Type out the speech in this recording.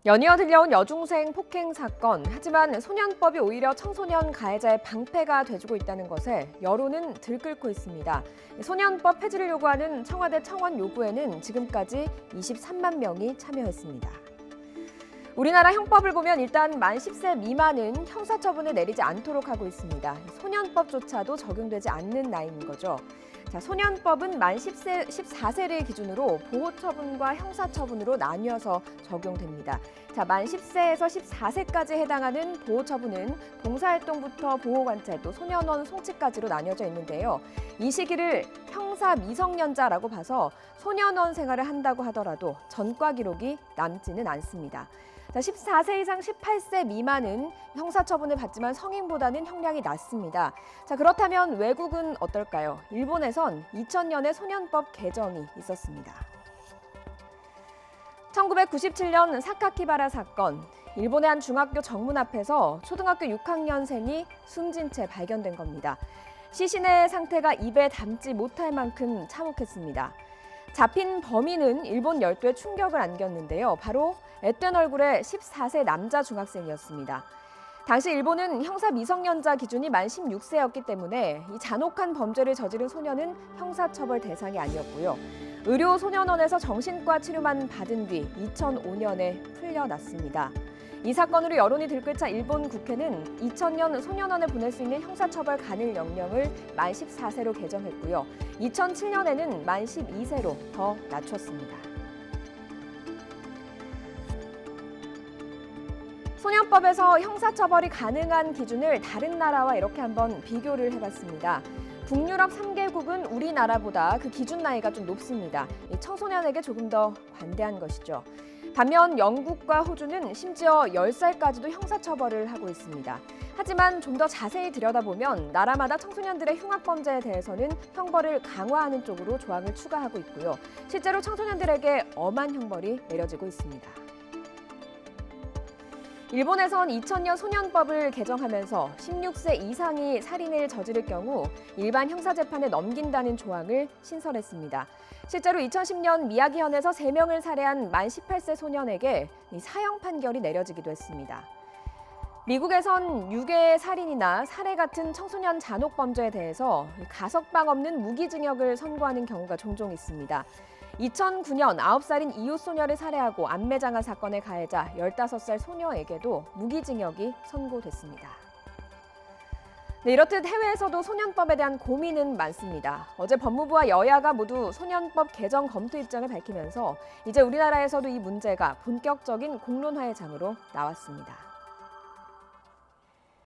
연이어 들려온 여중생 폭행 사건. 하지만 소년법이 오히려 청소년 가해자의 방패가 돼주고 있다는 것에 여론은 들끓고 있습니다. 소년법 폐지를 요구하는 청와대 청원 요구에는 지금까지 23만 명이 참여했습니다. 우리나라 형법을 보면 일단 만 10세 미만은 형사처분을 내리지 않도록 하고 있습니다. 소년법조차도 적용되지 않는 나이인 거죠. 소년법은 만 14세를 기준으로 보호처분과 형사처분으로 나뉘어서 적용됩니다. 만 10세에서 14세까지 해당하는 보호처분은 봉사활동부터 보호관찰 또 소년원 송치까지로 나뉘어져 있는데요. 이 시기를 형사 미성년자라고 봐서 소년원 생활을 한다고 하더라도 전과 기록이 남지는 않습니다. 14세 이상 18세 미만은 형사처분을 받지만 성인보다는 형량이 낮습니다. 그렇다면 외국은 어떨까요? 일본에선 2000년에 소년법 개정이 있었습니다. 1997년 사카키바라 사건. 일본의 한 중학교 정문 앞에서 초등학교 6학년생이 숨진 채 발견된 겁니다. 시신의 상태가 입에 담지 못할 만큼 참혹했습니다. 잡힌 범인은 일본 열도에 충격을 안겼는데요. 바로 앳된 얼굴의 14세 남자 중학생이었습니다. 당시 일본은 형사 미성년자 기준이 만 16세였기 때문에 이 잔혹한 범죄를 저지른 소년은 형사처벌 대상이 아니었고요. 의료 소년원에서 정신과 치료만 받은 뒤 2005년에 풀려났습니다. 이 사건으로 여론이 들끓자 일본 국회는 2000년 소년원에 보낼 수 있는 형사처벌 간을 명령을 만 14세로 개정했고요. 2007년에는 만 12세로 더 낮췄습니다. 소년법에서 형사처벌이 가능한 기준을 다른 나라와 이렇게 한번 비교를 해봤습니다. 북유럽 3개국은 우리나라보다 그 기준 나이가 좀 높습니다. 청소년에게 조금 더 관대한 것이죠. 반면 영국과 호주는 심지어 10살까지도 형사처벌을 하고 있습니다. 하지만 좀 더 자세히 들여다보면 나라마다 청소년들의 흉악범죄에 대해서는 형벌을 강화하는 쪽으로 조항을 추가하고 있고요. 실제로 청소년들에게 엄한 형벌이 내려지고 있습니다. 일본에선 2000년 소년법을 개정하면서 16세 이상이 살인을 저지를 경우 일반 형사재판에 넘긴다는 조항을 신설했습니다. 실제로 2010년 미야기현에서 3명을 살해한 만 18세 소년에게 사형 판결이 내려지기도 했습니다. 미국에선 유괴 살인이나 살해 같은 청소년 잔혹 범죄에 대해서 가석방 없는 무기징역을 선고하는 경우가 종종 있습니다. 2009년 9살인 이웃 소녀를 살해하고 암매장한 사건의 가해자 15살 소녀에게도 무기징역이 선고됐습니다. 이렇듯 해외에서도 소년법에 대한 고민은 많습니다. 어제 법무부와 여야가 모두 소년법 개정 검토 입장을 밝히면서 이제 우리나라에서도 이 문제가 본격적인 공론화의 장으로 나왔습니다.